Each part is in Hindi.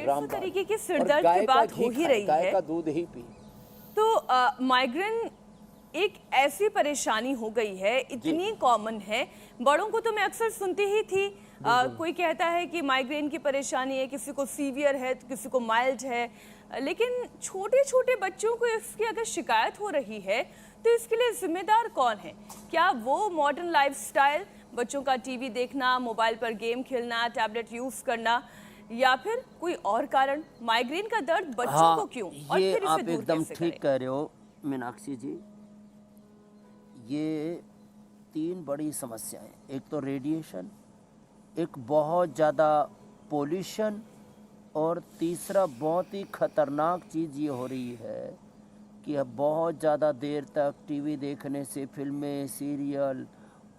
से तरीके की सिरदर्द की बात हो ही रही है, गाय का दूध ही पी। तो माइग्रेन एक ऐसी परेशानी हो गई है, इतनी कॉमन है, बड़ों को तो मैं अक्सर सुनती ही थी। कोई कहता है कि माइग्रेन की परेशानी है, किसी को सीवियर है तो किसी को माइल्ड है, लेकिन छोटे छोटे बच्चों को इसकी अगर शिकायत हो रही है तो इसके लिए जिम्मेदार कौन है? क्या वो मॉडर्न लाइफस्टाइल, बच्चों का टीवी देखना, मोबाइल पर गेम खेलना, टैबलेट यूज करना, या फिर कोई और कारण? माइग्रेन का दर्द बच्चों को क्यों, और ये फिर इसे आप दूर एकदम कैसे ठीक करें? कह रहे हो मीनाक्षी जी। ये तीन बड़ी समस्याएं, एक तो रेडिएशन, एक बहुत ज़्यादा पोल्यूशन, और तीसरा बहुत ही ख़तरनाक चीज़ ये हो रही है कि अब बहुत ज़्यादा देर तक टीवी देखने से, फिल्में, सीरियल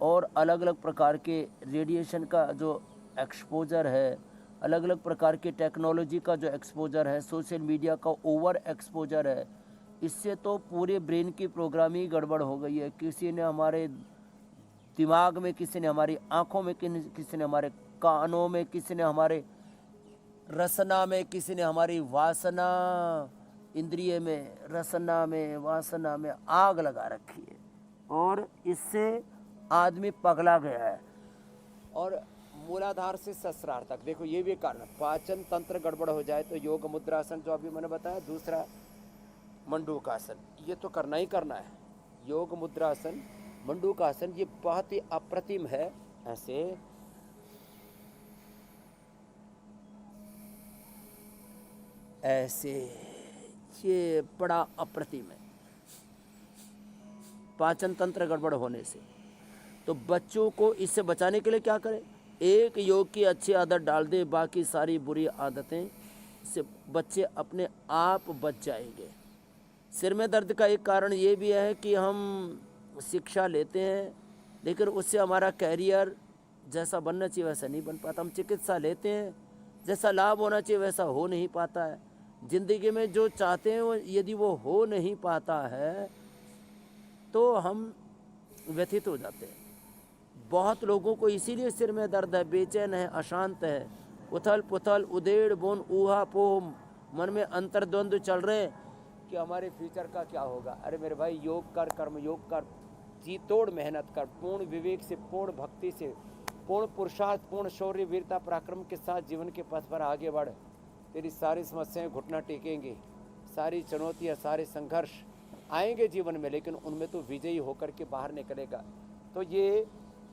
और अलग अलग प्रकार के रेडिएशन का जो एक्सपोजर है, अलग अलग प्रकार के टेक्नोलॉजी का जो एक्सपोजर है, सोशल मीडिया का ओवर एक्सपोजर है, इससे तो पूरे ब्रेन की प्रोग्रामिंग ही गड़बड़ हो गई है। किसी ने हमारे दिमाग में, किसी ने हमारी आँखों में, किसी ने हमारे कानों में, किसी ने हमारे रसना में, किसी ने हमारी वासना इंद्रिय में, रसना में, वासना में आग लगा रखी है, और इससे आदमी पगला गया है। और मूलाधार से सहस्रार तक देखो, ये भी कारण, पाचन तंत्र गड़बड़ हो जाए तो योग मुद्रासन जो अभी मैंने बताया, दूसरा मंडूकासन, ये तो करना ही करना है। योग मुद्रासन, मंडूकासन, ये बहुत ही अप्रतिम है। ऐसे ये बड़ा अप्रतिम है पाचन तंत्र गड़बड़ होने से। तो बच्चों को इससे बचाने के लिए क्या करें? एक योग की अच्छी आदत डाल दे, बाकी सारी बुरी आदतें से बच्चे अपने आप बच जाएंगे। सिर में दर्द का एक कारण ये भी है कि हम शिक्षा लेते हैं, लेकिन उससे हमारा कैरियर जैसा बनना चाहिए वैसा नहीं बन पाता। हम चिकित्सा लेते हैं, जैसा लाभ होना चाहिए वैसा हो नहीं पाता है। ज़िंदगी में जो चाहते हैं वो यदि वो हो नहीं पाता है तो हम व्यथित हो जाते हैं। बहुत लोगों को इसीलिए सिर में दर्द है, बेचैन है, अशांत है, उथल पुथल, उधेड़ बुन, ऊहा पोह, मन में अंतर्द्वंद्व चल रहे हैं कि हमारे फ्यूचर का क्या होगा। अरे मेरे भाई, योग कर, कर्म योग कर, जी तोड़ मेहनत कर, पूर्ण विवेक से, पूर्ण भक्ति से, पूर्ण पुरुषार्थ, पूर्ण शौर्य, वीरता, पराक्रम के साथ जीवन के पथ पर आगे बढ़। तेरी सारी समस्याएं घुटना टेकेंगी, सारी चुनौतियां, सारे संघर्ष आएंगे जीवन में, लेकिन उनमें तो विजयी होकर के बाहर निकलेगा। तो ये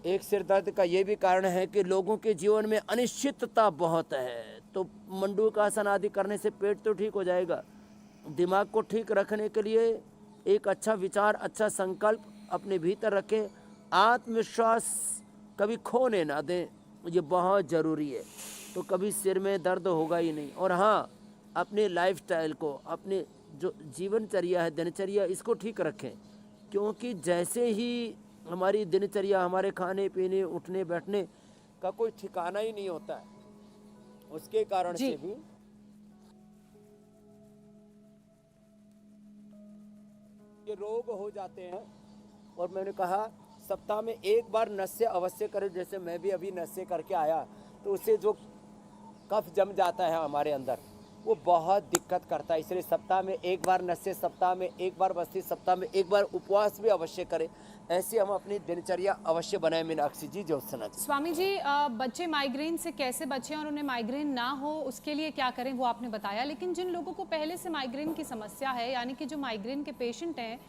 एक सिर दर्द का ये भी कारण है कि लोगों के जीवन में अनिश्चितता बहुत है। तो मंडूकासन आदि करने से पेट तो ठीक हो जाएगा। दिमाग को ठीक रखने के लिए एक अच्छा विचार, अच्छा संकल्प अपने भीतर रखें, आत्मविश्वास कभी खोने ना दें, ये बहुत ज़रूरी है। तो कभी सिर में दर्द होगा ही नहीं। और हाँ, अपने लाइफस्टाइल को, अपने जो जीवनचर्या है, दिनचर्या, इसको ठीक रखें, क्योंकि जैसे ही हमारी दिनचर्या, हमारे खाने पीने, उठने बैठने का कोई ठिकाना ही नहीं होता है, उसके कारण से भी ये रोग हो जाते हैं। और मैंने कहा सप्ताह में एक बार नस्य अवश्य करें। जैसे मैं भी अभी नस्य करके आया, तो उससे जो कफ जम जाता है हमारे अंदर, वो बहुत दिक्कत करता है। इसलिए सप्ताह में एक बार नस्य, सप्ताह में एक बार बस्ती, सप्ताह में एक बार उपवास भी अवश्य करें। ऐसे हम अपनी दिनचर्या अवश्य बनाए। मीनाक्षी जी, ज्योत्सना जी। स्वामी जी, बच्चे माइग्रेन से कैसे बचें और उन्हें माइग्रेन ना हो उसके लिए क्या करें वो आपने बताया, लेकिन जिन लोगों को पहले से माइग्रेन की समस्या है, यानी कि जो माइग्रेन के पेशेंट हैं,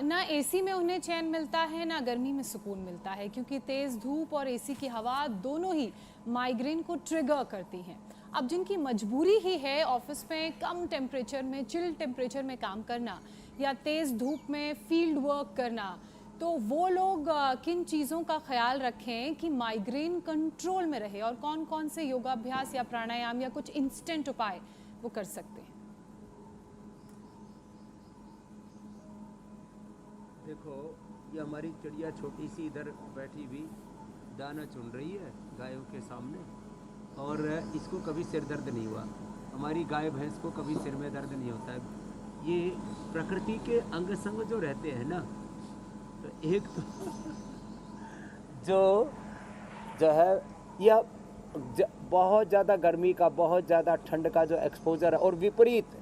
ना एसी में उन्हें चैन मिलता है, ना गर्मी में सुकून मिलता है, क्योंकि तेज़ धूप और एसी की हवा दोनों ही माइग्रेन को ट्रिगर करती हैं। अब जिनकी मजबूरी ही है ऑफिस में कम टेम्परेचर में, चिल टेम्परेचर में काम करना या तेज़ धूप में फील्ड वर्क करना, तो वो लोग किन चीज़ों का ख्याल रखें कि माइग्रेन कंट्रोल में रहे, और कौन कौन से योगाभ्यास या प्राणायाम या कुछ इंस्टेंट उपाय वो कर सकते हैं? देखो, ये हमारी चिड़िया छोटी सी इधर बैठी हुई दाना चुन रही है गायों के सामने, और इसको कभी सिर दर्द नहीं हुआ। हमारी गाय भैंस को कभी सिर में दर्द नहीं होता है। ये प्रकृति के अंग संग जो रहते हैं ना, तो एक तो जो है, यह बहुत ज़्यादा गर्मी का, बहुत ज़्यादा ठंड का जो एक्सपोजर है और विपरीत।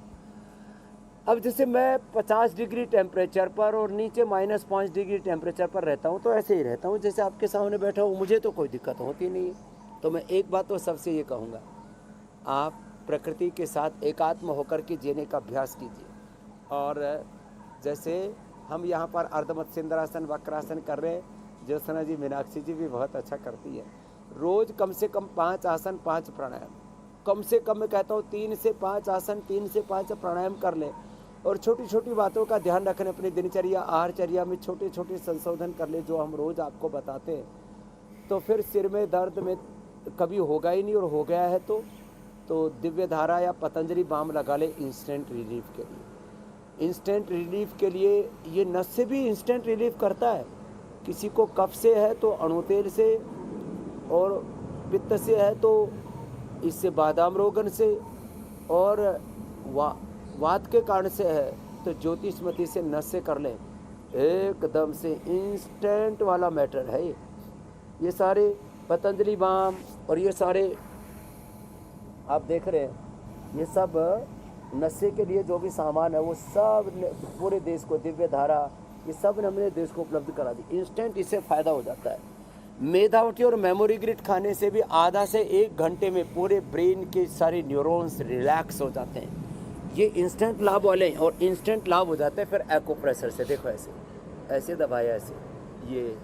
अब जैसे मैं 50 डिग्री टेम्परेचर पर और नीचे -5 डिग्री टेम्परेचर पर रहता हूँ तो ऐसे ही रहता हूँ जैसे आपके सामने बैठा हूँ, मुझे तो कोई दिक्कत होती नहीं है। तो मैं एक बात तो सबसे ये कहूँगा, आप प्रकृति के साथ एकात्म होकर के जीने का अभ्यास कीजिए। और जैसे हम यहाँ पर अर्धमत्स्येंद्रासन, वक्रासन कर रहे हैं, ज्योत्सना जी, मीनाक्षी जी भी बहुत अच्छा करती है। रोज़ कम से कम 5 आसन, 5 प्राणायाम, कम से कम मैं कहता हूँ 3 से 5 आसन, 3 से 5 प्राणायाम कर लें। और छोटी छोटी बातों का ध्यान रखें, अपनी दिनचर्या, आहारचर्या में छोटे छोटे संशोधन कर ले जो हम रोज़ आपको बताते हैं। तो फिर सिर में दर्द में कभी होगा ही नहीं, और हो गया है तो दिव्य धारा या पतंजलि बाम लगा ले इंस्टेंट रिलीफ के लिए। इंस्टेंट रिलीफ के लिए ये नस से भी इंस्टेंट रिलीफ करता है। किसी को कफ से है तो अणुतेल से, और पित्त से है तो इससे बादाम रोगन से, और वात के कारण से है तो ज्योतिषमती से नस से कर लें। एकदम से इंस्टेंट वाला मैटर है ये सारे पतंजलि बाम और ये सारे आप देख रहे हैं, ये सब नशे के लिए जो भी सामान है वो सब पूरे देश को, दिव्य धारा, ये सब ने हमने देश को उपलब्ध करा दी। इंस्टेंट इससे फ़ायदा हो जाता है। मेधावटी और मेमोरी ग्रिड खाने से भी आधा से 1 घंटे में पूरे ब्रेन के सारे न्यूरॉन्स रिलैक्स हो जाते हैं। ये इंस्टेंट लाभ वाले हैं, और इंस्टेंट लाभ हो जाते हैं फिर एक्यूप्रेशर से। देखो ऐसे ऐसे दबाया, ऐसे ये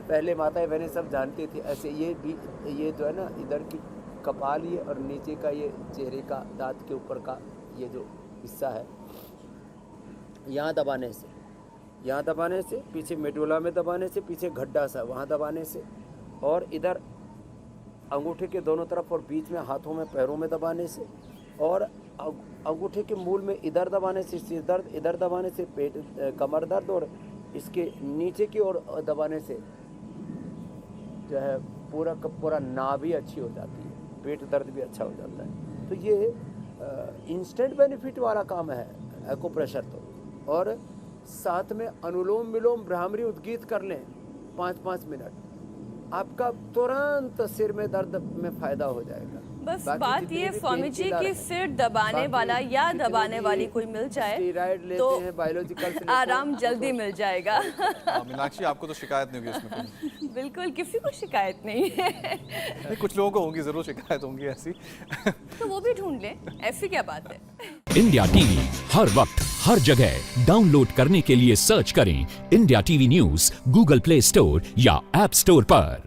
पहले माताएं बहनें सब जानती थी। ऐसे ये भी, ये जो है ना, इधर की कपाल ये और नीचे का ये चेहरे का दांत के ऊपर का ये जो हिस्सा है, यहाँ दबाने से, यहाँ दबाने से, पीछे मेडुला में दबाने से, पीछे गड्ढा सा वहाँ दबाने से, और इधर अंगूठे के दोनों तरफ और बीच में हाथों में, पैरों में दबाने से, और अंगूठे के मूल में इधर दबाने से सिर दर्द, इधर दबाने से पेट, कमर दर्द, और इसके नीचे की ओर दबाने से जो है पूरा का पूरा नाभि अच्छी हो जाती है, पेट दर्द भी अच्छा हो जाता है। तो ये इंस्टेंट बेनिफिट वाला काम है एक्यूप्रेशर तो। और साथ में अनुलोम विलोम भ्रामरी उद्गीत कर लें 5-5 मिनट, आपका तुरंत सिर में दर्द में फ़ायदा हो जाएगा। बस बात ये स्वामी जी कि सिर दबाने वाला या दबाने वाली कोई मिल जाए तो बायोलॉजिकल आराम जल्दी मिल जाएगा। मीनाक्षी, आपको तो शिकायत नहीं होगी इसमें? बिल्कुल, किसी को शिकायत नहीं है। नहीं, कुछ लोगों को होगी, जरूर शिकायत होंगी ऐसी। तो वो भी ढूंढ लें, ऐसी क्या बात है। इंडिया टीवी हर वक्त हर जगह डाउनलोड करने के लिए सर्च करें India TV news Google play store या ऐप स्टोर पर।